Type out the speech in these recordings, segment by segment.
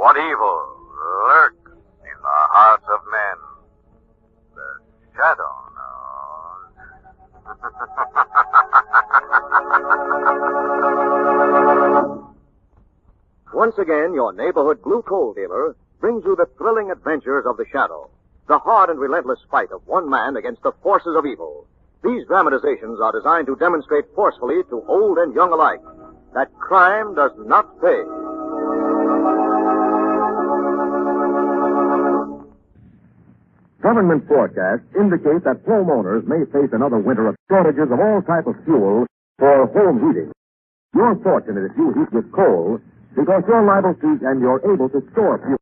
What evil lurks in the hearts of men? The shadow knows. Once again, your neighborhood blue coal dealer brings you the thrilling adventures of the Shadow, the hard and relentless fight of one man against the forces of evil. These dramatizations are designed to demonstrate forcefully to old and young alike that crime does not pay. Government forecasts indicate that homeowners may face another winter of shortages of all types of fuel for home heating. You're fortunate if you heat with coal because you're liable to and you're able to store fuel.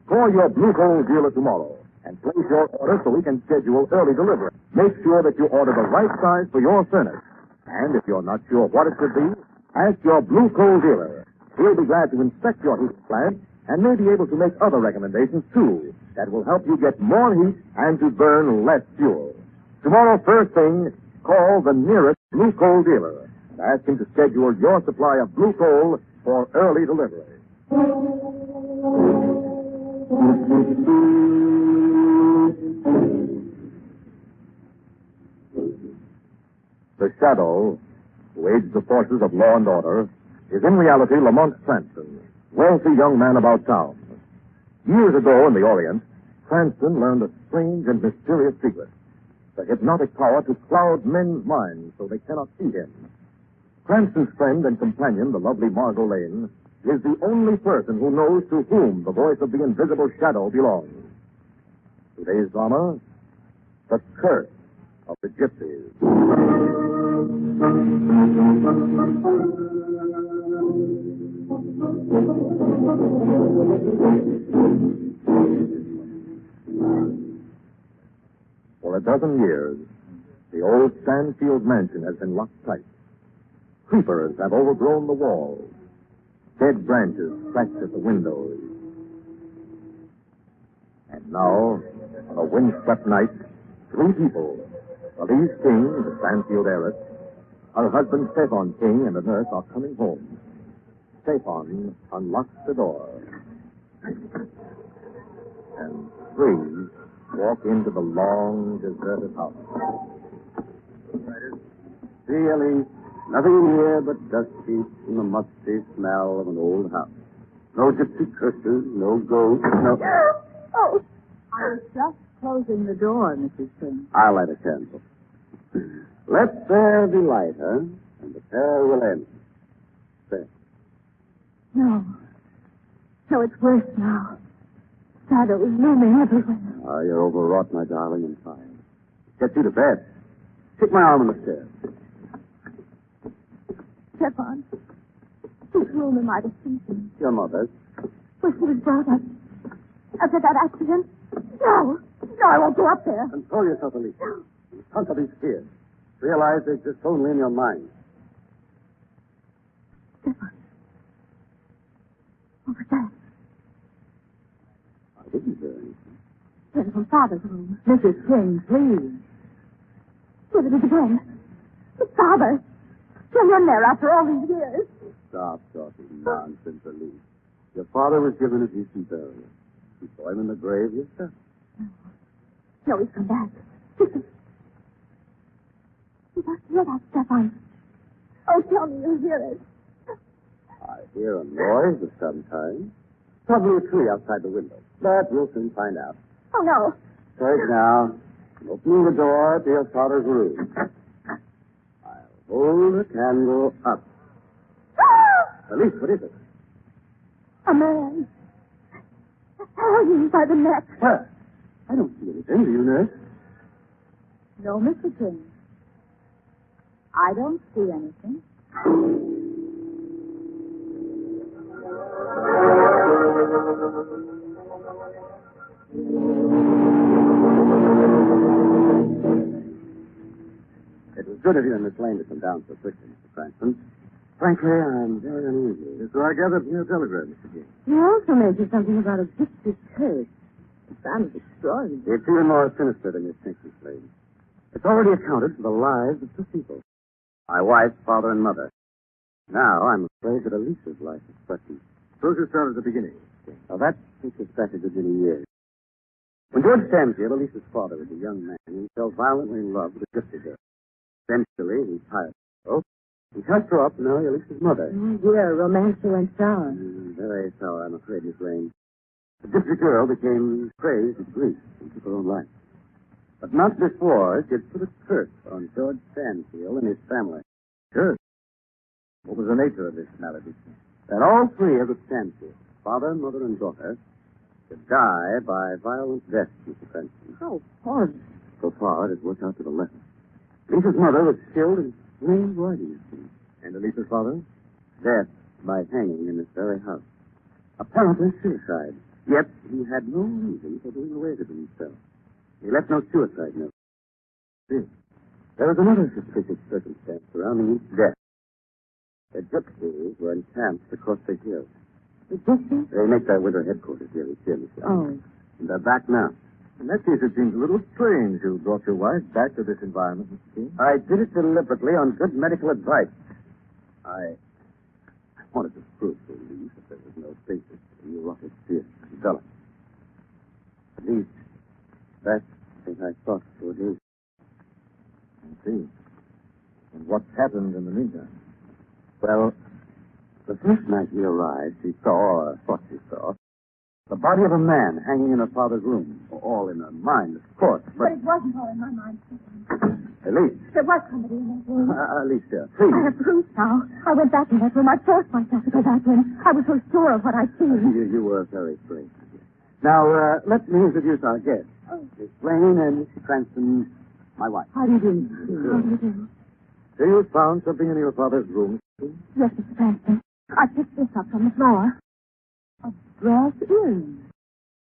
Call your blue coal dealer tomorrow and place your order so we can schedule early delivery. Make sure that you order the right size for your furnace. And if you're not sure what it should be, ask your blue coal dealer. He'll be glad to inspect your heat plant and may be able to make other recommendations, too, that will help you get more heat and to burn less fuel. Tomorrow, first thing, call the nearest blue coal dealer and ask him to schedule your supply of blue coal for early delivery. The Shadow, who aids the forces of law and order, is in reality Lamont Cranston, wealthy young man about town. Years ago in the Orient, Cranston learned a strange and mysterious secret, the hypnotic power to cloud men's minds so they cannot see him. Cranston's friend and companion, the lovely Margo Lane, is the only person who knows to whom the voice of the invisible Shadow belongs. Today's drama, The Curse of the Gypsies. For a dozen years, the old Stanfield mansion has been locked tight. Creepers have overgrown the walls. Dead branches scratch at the windows. And now, on a windswept night, 3 people, Elise King, the Stanfield heiress, her husband Stefan King, and a nurse are coming home. Stefan unlocks the door. And 3 walk into the long, deserted house. See, Elise, nothing here but dust sheets and the musty smell of an old house. No gypsy curses, no ghosts, no... Oh, I was just closing the door, Mrs. King. I'll light a candle. Let there be light, huh? And the terror will end. There. No. No, it's worse now. Shadows looming everywhere. Ah, you're overwrought, my darling, and tired. Get you to bed. Take my arm on the stairs. Stefan, whose room am I to sleep in? Your mother's. Where she was brought up. After that accident? No. No, I won't go up there. Control yourself, Elise. You conquer these fears. Realize they exist only in your mind. Stefan. What was that? I didn't hear anything. Came from Father's room. Mrs. King, please. Here it is again. It's Father. Still in there after all these years. Stop talking nonsense, Elise. Your father was given a decent burial. You saw him in the grave yourself. No, he's come back. Listen. You must hear that, Stefan. Oh, tell me you hear it. I hear a noise of some kind. Probably a tree outside the window. But we'll soon find out. Oh, no. Straight now. Opening the door to your father's room. I'll hold the candle up. Elise, what is it? A man. Hanging by the neck. Where? I don't see anything. Do you, nurse? No, Mr. King. I don't see anything. It was good of you and Miss Lane to come down so quickly, Mr. Cranston. Frankly, I'm very uneasy. So I gathered from your telegram, Mr. King. You also mentioned something about a gypsy curse. It sounds extraordinary. It's even more sinister than you think, Miss Lane. It's already accounted for the lives of 2 people. My wife, father, and mother. Now, I'm afraid that Elisa's life is threatened. Suppose you start at the beginning. Now, that takes us back a good many years. When George Stanfield, Elisa's father, was a young man, he fell violently in love with a gypsy girl. Eventually, he tired of her. He cast her up to marry Elisa's mother. Oh, dear, romance went sour. Very sour, I'm afraid, Miss Lane. The gypsy girl became crazed with grief and took her own life. But not before she had put a curse on George Stanfield and his family. Curse? What was the nature of this malady? That all three of the Stanfields, father, mother, and daughter, should die by violent death, Mr. Cranston. How horrible. So far, it has worked out to the letter. Lisa's mother was killed in plain writing. And Elisa's father? Death by hanging in this very house. Apparently suicide. Yet he had no reason for doing away with himself. He left no suicide note. There was another suspicious circumstance surrounding each death. The Gypsies were encamped across the hills. The Gypsies? They make their winter headquarters here, Miss Oh. And they're back now. In that case, it seems a little strange you brought your wife back to this environment, Mr. King. I did it deliberately on good medical advice. I wanted to prove to Elise that there was no basis for neurotic fear to develop. At least, that's what I thought it would do. I see. And what's happened in the meantime? Well, the first night we arrived, she saw, or thought she saw, the body of a man hanging in her father's room. All in her mind, of course, But it wasn't all in my mind. Elise. There was somebody in that room. Alicia, please. I have proof now. I went back in that room. I forced myself to go back in. I was so sure of what I'd seen. You were very brave. Now, let me introduce our guests. Miss Lane and Mr. Cranston, my wife. How do you do? How do you do? So you found something in your father's room? Yes, Mr. Cranston. I picked this up from the floor. A brass earring.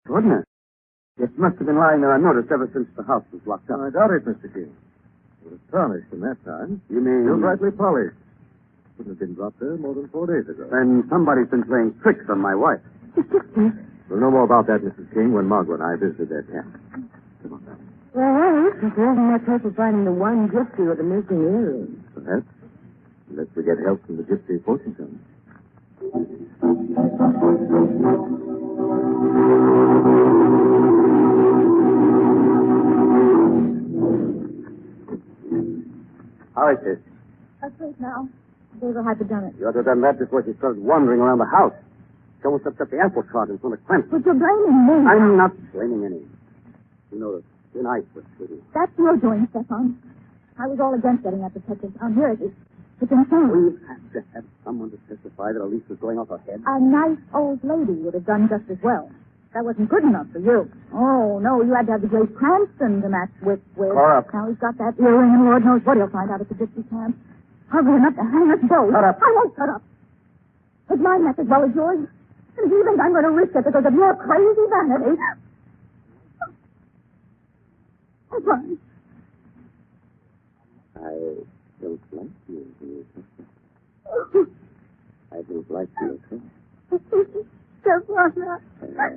Goodness. It must have been lying there unnoticed ever since the house was locked up. I doubt it, Mr. King. It was tarnished in that time. You mean... It was rightly polished. Couldn't have been dropped there more than 4 days ago. Then somebody's been playing tricks on my wife. The Gypsies. We'll know more about that, Mrs. King, when Margo and I visited their camp. Come on, now. Well, it isn't much hope of finding the one gypsy with the missing earring. Perhaps. Unless we get help from the gypsy fortune teller. How is this? Asleep now. David had to done it. You ought to have done that before she started wandering around the house. She almost upset the apple cart in front of Cranston. But you're blaming me. I'm not blaming anyone. You know, the thin ice was sweetie. That's your doing, Stefan. I was all against getting that detective. Now, here it is. It's insane. We've had to have someone to testify that Elise was going off her head. A nice old lady would have done just as well. That wasn't good enough for you. Oh, no, you had to have the great Cranston to match with. Cora. Now he's got that earring, and Lord knows what he'll find out at the gypsy camp. Hungry enough to hang us both. Shut up. I won't shut up. It's my mess as well as yours. And if you think I'm going to risk it because of your crazy vanity... I'm fine. I don't like you, sister. I don't like you at all. Stefan.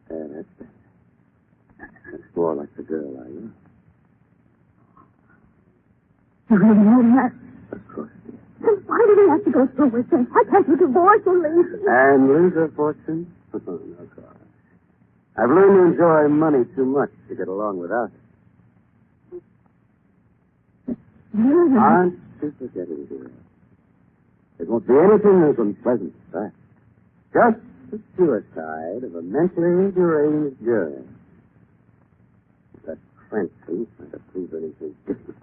That's better. That's more like the girl I love. You really know that? Of course, dear. Then why did he have to go through with this? Why can't you divorce Elise? And lose her fortune? Oh, no, Cora. I've learned to enjoy money too much to get along without it. Aren't you forgetting, dear? It won't be anything as unpleasant as that. Just the suicide of a mentally deranged girl. That Cranston might have proved anything different.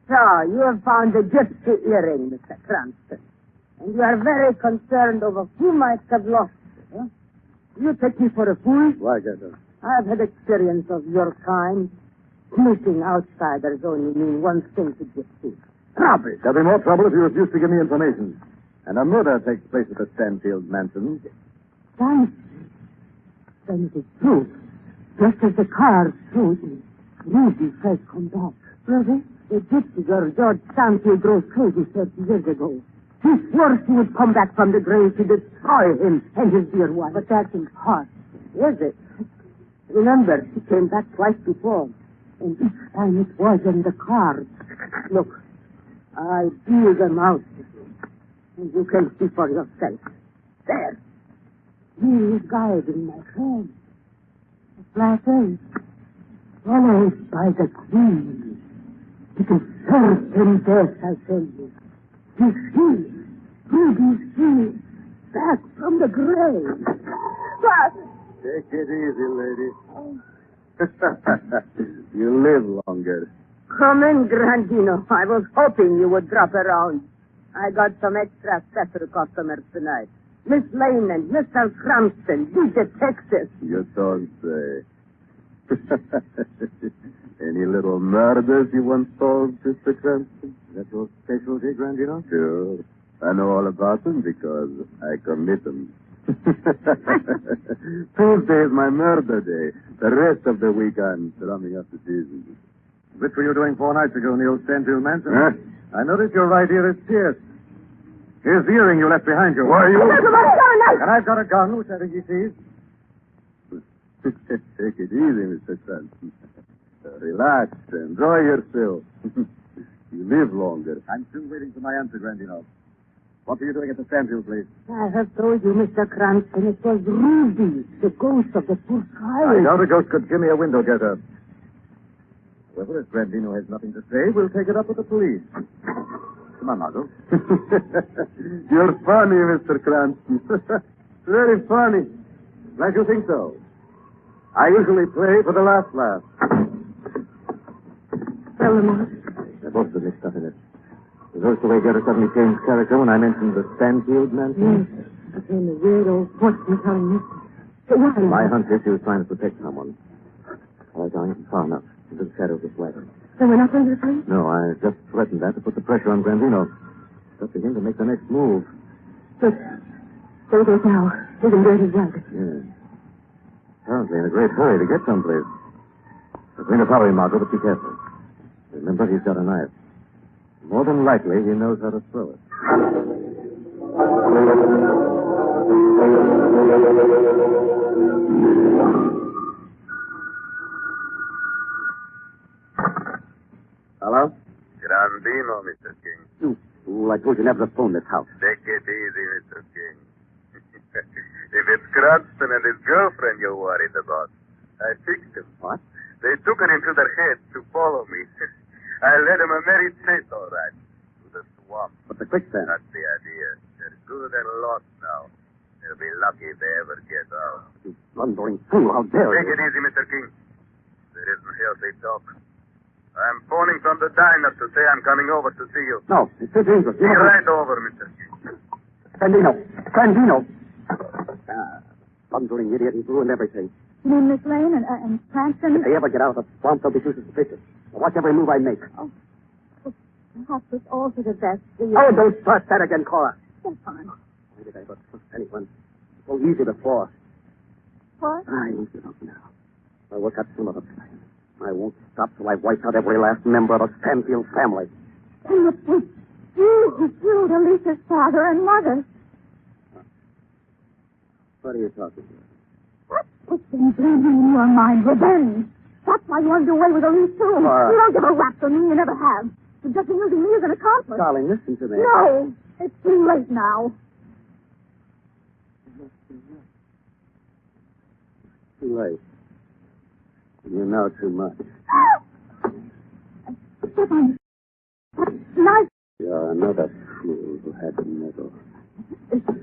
So, you have found the gypsy earring, Mr. Cranston. And you are very concerned over who might have lost it, huh? You take me for a fool? Why, Gato? I have had experience of your kind. Sneaking outsiders only mean one thing to gypsies. Rubbish. There'll be more trouble if you refuse to give me information. And a murder takes place at the Stanfield mansion. Then it is true. Just as the cards showed me. Ruby has come back. Brother, the gypsy girl George Stanfield drove crazy 30 years ago. He swore she would come back from the grave to destroy him and his dear wife. But that is hard, is it? Remember, she came back twice before. And each time it was in the car. Look, I deal them out. And you can see for yourself. There. He is guiding my friend. The black ace. Followed by the queen. It is certain death, I tell you. Is he, Ruby's he, back from the grave. What? Take it easy, lady. You live longer. Come in, Grandino. I was hoping you would drop around. I got some extra special customers tonight. Miss Lane and Mr. Cranston, the detectives. You don't say. Any little murders you once solved, Mr. Cranston? Is that your specialty, Grandino? Sure. I know all about them because I commit them. Tuesday is my murder day. The rest of the week I'm drumming up the season. Which were you doing 4 nights ago in the old Stanfield mansion? Huh? I noticed your right ear is pierced. Here's the earring you left behind you. Why are you... And I've got a gun, which I think he sees. Take it easy, Mr. Cranston. Relax. Enjoy yourself. You live longer. I'm still waiting for my answer, Grandino. What were you doing at the Stanfield place? I have told you, Mr. Cranston, it was Ruby, the ghost of the poor I child. doubt a ghost could give me a window dresser. However, if Grandino has nothing to say, we'll take it up with the police. Come on, Margo. You're funny, Mr. Cranston. Very funny. Glad you think so. I usually play for the last laugh. Well, Lamont, They're both the mixed up in it. Was those the way Gerda suddenly changed character when I mentioned the Stanfield mansion? yes, I came a weird old fortune telling me. Why? My hunch is she was trying to protect someone. All right, darling, far enough. Into the shadow of this wagon. Then we're not going to the police? No, I just threatened that to put the pressure on Grandino. It's up to him to make the next move. Look, there he goes now. He's in Gerda's wagon. Yes. Apparently in a great hurry to get someplace. We're going to follow him, Margo, but be careful. Remember, he's got a knife. More than likely, he knows how to throw it. Hello? Grandino, Mr. King. I told you never to phone this house. Take it easy, Mr. King. If it's Cranston and his girlfriend you're worried about, I fixed him. What? They took it into their heads to follow me. I led them a merry chase, all right, to the swamp. But the quicksand. That's the idea. They're good and lost now. They'll be lucky if they ever get out. You blundering fool, how dare Take you? it easy, Mr. King. There isn't healthy talk. I'm phoning from the diner to say I'm coming over to see you. No, it's too dangerous. Be right over, Mr. King. Scandino! Blundering idiot, he's ruined everything. You mean Miss Lane and Cranston? If they ever get out of the swamp, they'll be too suspicious. Now watch every move I make. Oh, perhaps it's all for the best. Oh, don't start that again, Cora. That's fine. Why did I ever trust anyone? So easy before. What? I won't give up now. I'll work out some other plan. I won't stop till I've wiped out every last member of the Stanfield family. And it was you who killed Elisa's father and mother. What are you talking about? What's been burning in your mind? Revenge. That's why you wanted to away with Elise, too. Laura. You don't give a rap for me. You never have. You're just using me as an accomplice. Darling, listen to me. No. It's too late now. Too late. You know too much. Stefan. That's nice. You're another fool who had the medal.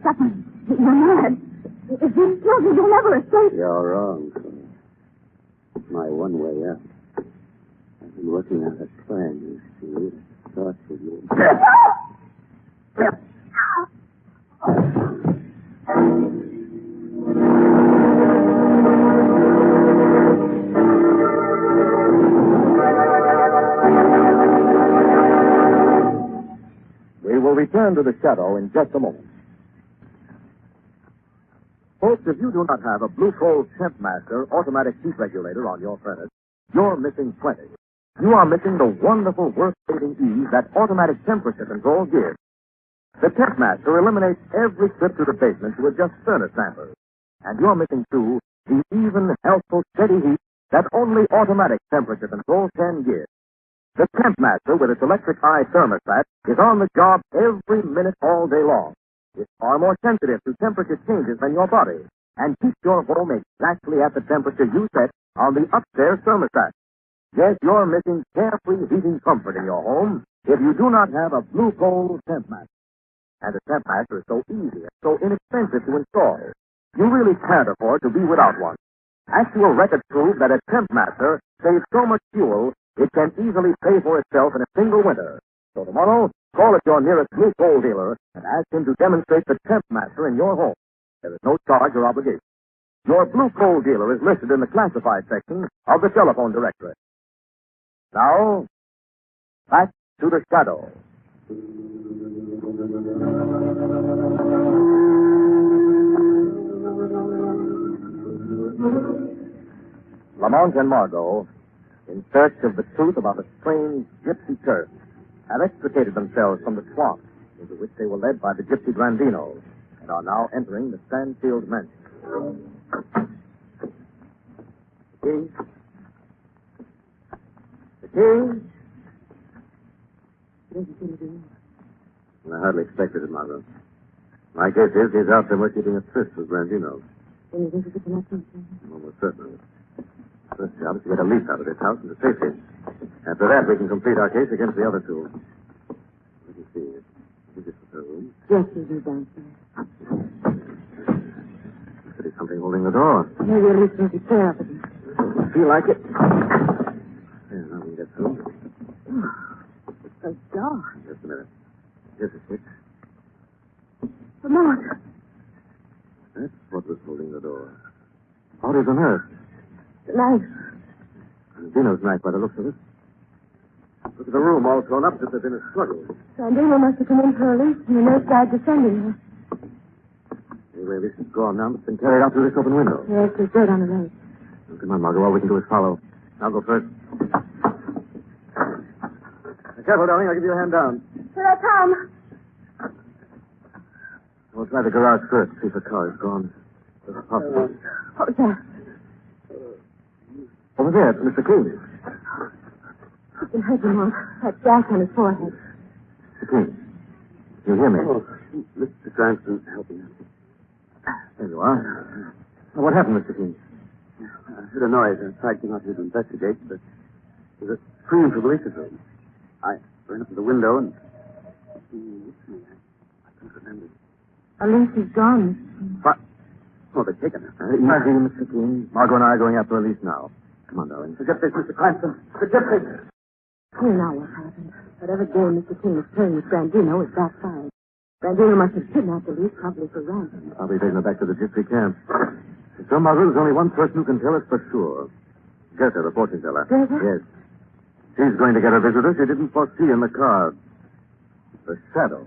Stefan, you're mad. If you kill me, you'll never escape. You're wrong, Cora. It's my one way out. I've been working out a plan, you see. It starts with you. We will return to the shadow in just a moment. Folks, if you do not have a Blue Coal Temp Master automatic heat regulator on your furnace, you're missing plenty. You are missing the wonderful work-saving ease that automatic temperature control gives. The Temp Master eliminates every trip to the basement to adjust furnace dampers. And you're missing, too, the even, healthful, steady heat that only automatic temperature control can give. The Temp Master, with its electric eye thermostat, is on the job every minute all day long. It's far more sensitive to temperature changes than your body, and keeps your home exactly at the temperature you set on the upstairs thermostat. Yes, you're missing carefree heating comfort in your home if you do not have a Blue Coal Temp Master. And the Temp Master is so easy and so inexpensive to install. You really can't afford to be without one. Actual records prove that a Temp Master saves so much fuel it can easily pay for itself in a single winter. So tomorrow, call at your nearest Blue Coal dealer and ask him to demonstrate the Temp Master in your home. There is no charge or obligation. Your Blue Coal dealer is listed in the classified section of the telephone directory. Now, back to the shadow. Lamont and Margo, in search of the truth about a strange gypsy curse, have extricated themselves from the swamp into which they were led by the gypsy Grandinos and are now entering the Stanfield mansion. The key? I hardly expected it, Margo. My guess is he's out somewhere keeping a tryst with Grandinos. Then you think it's a connection? Almost certainly. First job is to get a lease out of this house and to safety. After that, we can complete our case against the other two. Let me see. Is this her room? Yes, we'll be downstairs. There's something holding the door. Maybe at least there's a chair up against. I feel like it. Yeah, now we can get through. It's so dark. Just a minute. Here's a switch. Lamont. That's what was holding the door. Bodies on earth. The knife. Dino's knife by the looks of it. Look at the room all thrown up as if there'd been a struggle. Sandino must have come in for a lease and the nurse died descending her. Anyway, this is gone now. It's been carried out through this open window. Yes, there's dirt on the leg. Oh, come on, Margo. All we can do is follow. I'll go first. Careful, darling. I'll give you a hand down. Here I come. We'll try the garage first, see if the car is gone. If possible. What was that? Over there, it's Mr. King. He's been hurt, Lamont. That gash on his forehead. Mr. King, you hear me? Oh, Mr. Cranston, help me. There you are. Now, what happened, Mr. King? I heard a noise. I tried to not to investigate, but there's a scream from the lease's room. I ran up to the window and... I can't remember. A lease is gone. What? Oh, they've taken her. Easy, Mr. King. Margo and I are going after a lease now. Come on, darling. The Gypsies, Mr. Cranston. The Gypsies. Here now what happened. Whatever game Mr. King was playing with Grandino is backfired. Grandino must have kidnapped the lease, probably for ransom. Probably taken her back to the Gypsy camp. So, Margo, there's only one person who can tell us for sure. Gerda, the fortune teller. Gerda? Yes. She's going to get a visitor she didn't foresee in the car. The shadow.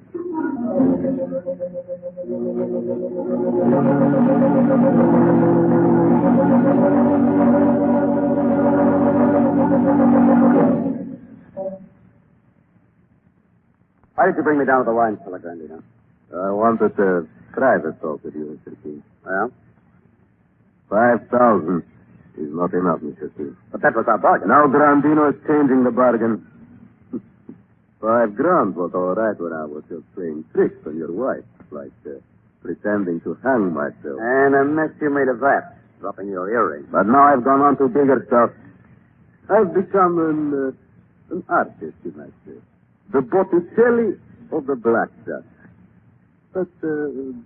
Why did you bring me down to the wine cellar, Grandino? I wanted to private talk with you, Mr. King. Well? 5,000 is not enough, Mr. King. But that was our bargain. Now Grandino is changing the bargain. $5,000 was all right when I was just playing tricks on your wife, like pretending to hang myself. And a mess you made of that, dropping your earring. But now I've gone on to bigger stuff. I've become an artist, you might say. The Botticelli of the blackjack. That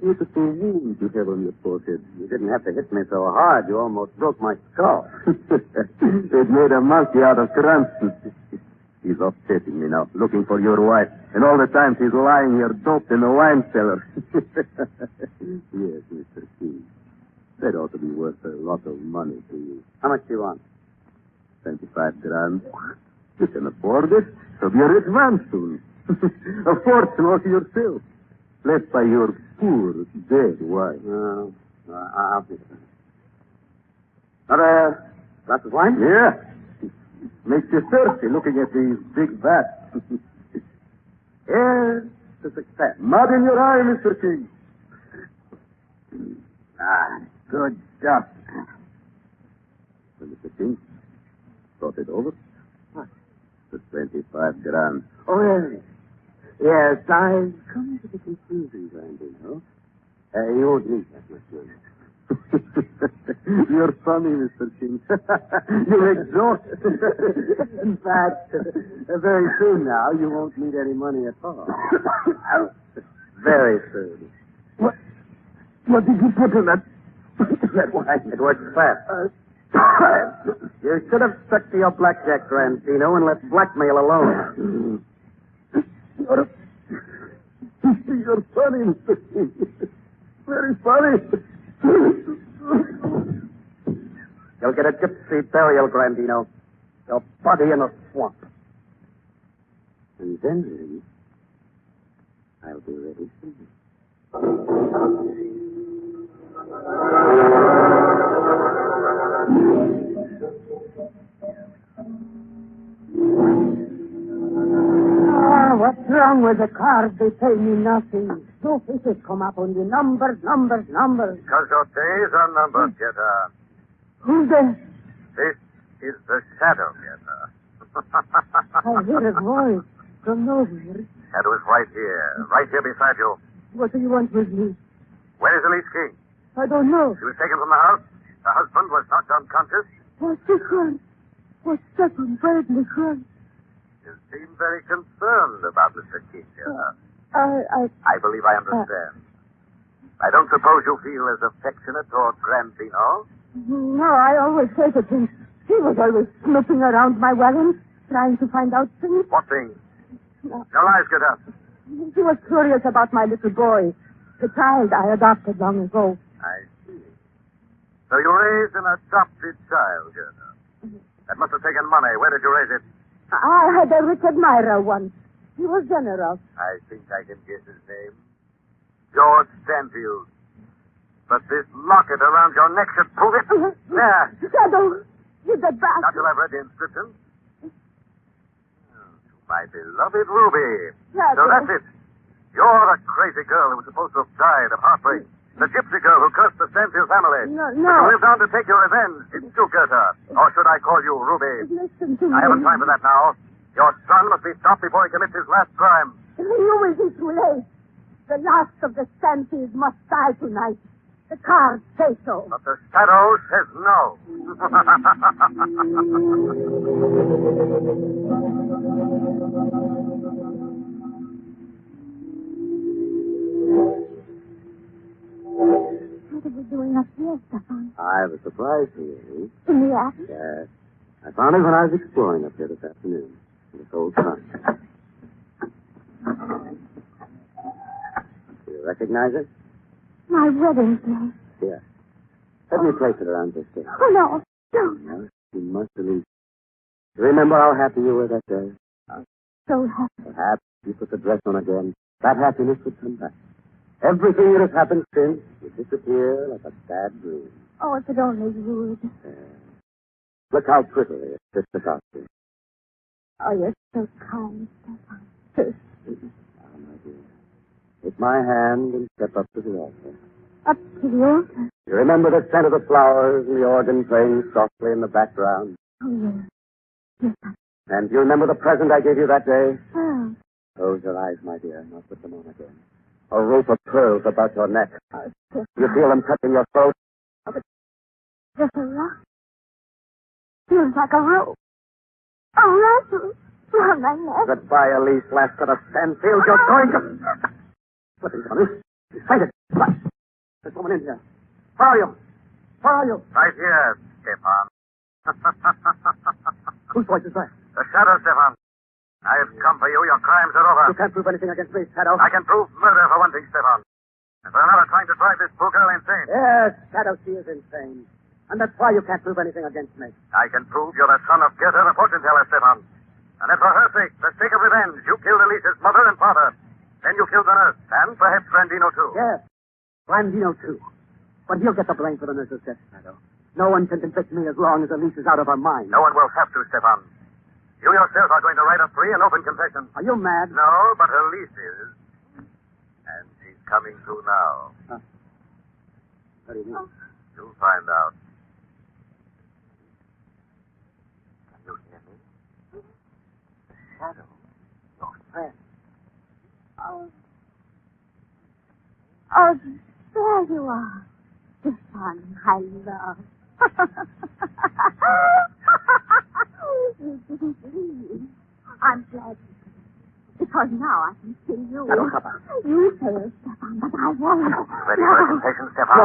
beautiful wound you have on your forehead. You didn't have to hit me so hard. You almost broke my skull. It made a monkey out of Cranston. He's upsetting me now, looking for your wife. And all the time she's lying here doped in the wine cellar. Yes, Mr. King. That ought to be worth a lot of money to you. How much do you want? 25 grand. You can afford it. So be a rich man soon. A fortune all to yourself. Left by your poor, dead wife. No, I'll be it. Not a glass of wine? Yeah. Makes you thirsty looking at these big vats. Here's the success. Mud in your eye, Mr. King. Good stuff. King. Thought it over? What? The 25 grand. Oh, yes. Yes, I've come to the conclusion, Brandino. You won't need that much money. You're funny, Mr. King. You're exhausted. In fact, very soon now, you won't need any money at all. Very soon. What did you put in that wine? It works fast. You should have stuck to your blackjack, Grantino, and let blackmail alone. You're funny, Mr. King. Very funny. You'll get a gypsy burial, Grandino. Your body in a swamp. And then, I'll be ready soon. What's wrong with the cards? They pay me nothing. No faces come up on the numbers. Because your days are numbered, Getter. Who's there? This is the Shadow, Getter. I hear a voice from nowhere. Shadow is right here beside you. What do you want with me? Where is Elise King? I don't know. She was taken from the house. The husband was knocked unconscious. What's this one? What's that one? Where's this one? You seem very concerned about Mr. King, Getter. I believe I understand. I don't suppose you feel as affectionate toward Grandino? No, I always hated him. He was always snooping around my wagon, trying to find out things. What things? No. No lies, Getter. He was curious about my little boy, the child I adopted long ago. I see. So you raised an adopted child, Getter. That must have taken money. Where did you raise it? I had a rich admirer once. He was generous. I think I can guess his name. George Stanfield. But this locket around your neck should prove it. There. Shadow, you the bastard. Not till I've read the inscription. To my beloved Ruby. Shadow. So that's it. You're the crazy girl who was supposed to have died of heartbreak. The gypsy girl who cursed the Stanfield family. No. But you lived on to take your revenge. Didn't you, Gerda? Or should I call you Ruby? Listen to me. I haven't time for that now. Your son must be stopped before he commits his last crime. You will be too late. The last of the Stanfields must die tonight. The cards say so. But the shadow says no. What are we doing up here, Stefan? I have a surprise for you. In the attic? Yes. I found it when I was exploring up here this afternoon. This old trunk. Do you recognize it? My wedding dress. Yes. Let me place it around this thing. Oh, no. Don't. No, you must believe. You remember how happy you were that day? So happy. Perhaps you put the dress on again. That happiness would come back. Everything that has happened since would disappear like a sad dream. Oh, if it only would. Look how prettily it fits the costume. Oh, you're so kind, Stefan. So sweet. Ah, my dear. Take my hand and step up to the altar. Up to the altar. You remember the scent of the flowers and the organ playing softly in the background? Oh, yes. Yes, And do you remember the present I gave you that day? oh. Close your eyes, my dear, and I'll put them on again. A rope of pearls about your neck. Oh, Stefan. You feel them touching your throat? Just a rock. Feels like a rope. A rattle around my neck. Goodbye, Elise Lasker of Stanfield. You're going to... Slipping on this. Fight it. There's someone in here. Where are you? Where are you? Right here, Stefan. Whose voice is that? The shadow, Stefan. I have come for you. Your crimes are over. You can't prove anything against me, Shadow. I can prove murder for one thing, Stefan. And for another, trying to drive this poor girl insane. Yes, Shadow, she is insane. And that's why you can't prove anything against me. I can prove you're the son of Gerda, the fortune teller, Stefan. And that for her sake, the sake of revenge, you killed Elise's mother and father. Then you killed the nurse, and perhaps Brandino, too. Yes, Brandino, too. But he'll get the blame for the nurse's death, Shadow. No one can convict me as long as Elise is out of her mind. No one will have to, Stefan. You yourself are going to write a free and open confession. Are you mad? No, but Elise is. And she's coming through now. What do you mean? You'll find out. Oh, there you are. The son I love. You didn't believe. I'm glad. Because now I can see you. I don't have a... You failed, Stefan, but I won't. Ready for a confession, Stefan?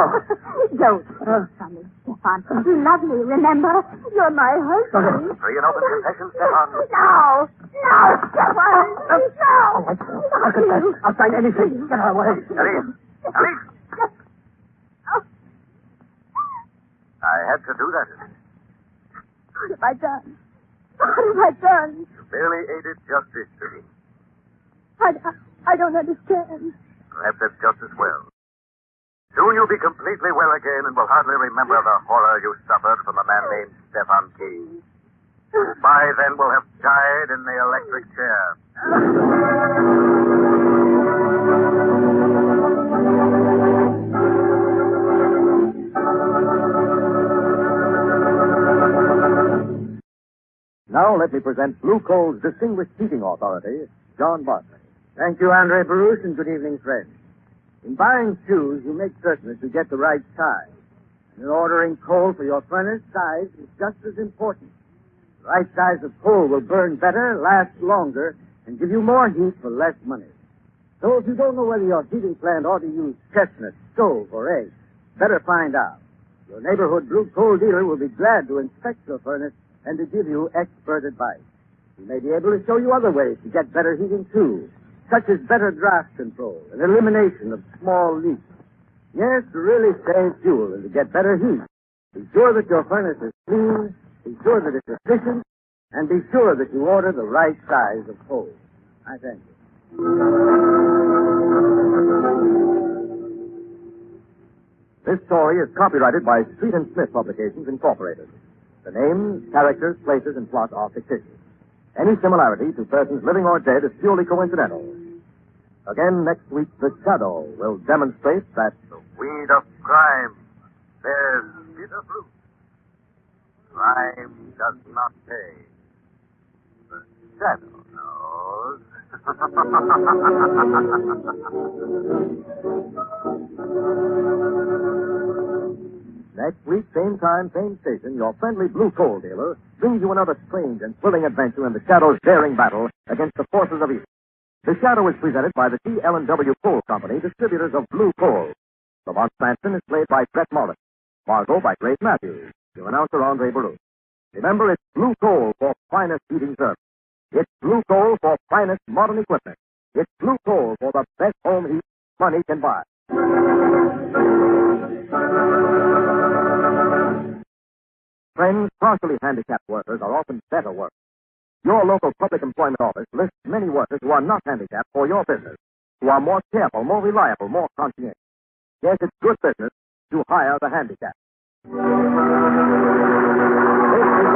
Don't say something, Stefan. You love me, remember? You're my husband. Free and open confession, Stefan? No! No, Stefan! No! I'll confess. I'll sign anything. Get her away. Alice! Alice! I had to do that. What have I done? What have I done? You barely aided justice to me. I don't understand. Perhaps that's just as well. Soon you'll be completely well again and will hardly remember the horror you suffered from a man named Stefan King. By then we'll have died in the electric chair. Now let me present Blue Coal's distinguished seating authority, John Bartley. Thank you, Andre Baruch, and good evening, friends. In buying shoes, you make certain that you get the right size. And in ordering coal for your furnace, size is just as important. The right size of coal will burn better, last longer, and give you more heat for less money. So if you don't know whether your heating plant ought to use chestnut, stove, or eggs, better find out. Your neighborhood blue coal dealer will be glad to inspect your furnace and to give you expert advice. He may be able to show you other ways to get better heating, too, such as better draft control and elimination of small leaks. Yes, to really save fuel and to get better heat. Be sure that your furnace is clean, be sure that it's efficient, and be sure that you order the right size of coal. I thank you. This story is copyrighted by Street and Smith Publications, Incorporated. The names, characters, places, and plot are fictitious. Any similarity to persons living or dead is purely coincidental. Again, next week, The Shadow will demonstrate that The weed of crime bears bitter fruit. Crime does not pay. The shadow knows. next week, same time, same station, your friendly blue coal dealer brings you another strange and thrilling adventure in the Shadow's daring battle against the forces of evil. The Shadow is presented by the T. L. & W. Coal Company, distributors of blue coal. Lamont Cranston is played by Brett Morris. Margo by Grace Matthews. Your announcer, Andre Baruch. Remember, it's blue coal for finest heating service. It's blue coal for finest modern equipment. It's blue coal for the best home heat money can buy. Friends, partially handicapped workers are often better workers. Your local public employment office lists many workers who are not handicapped for your business, who are more careful, more reliable, more conscientious. Yes, it's good business to hire the handicapped. This is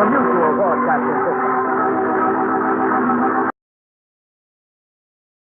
the Mutual Broadcasting System.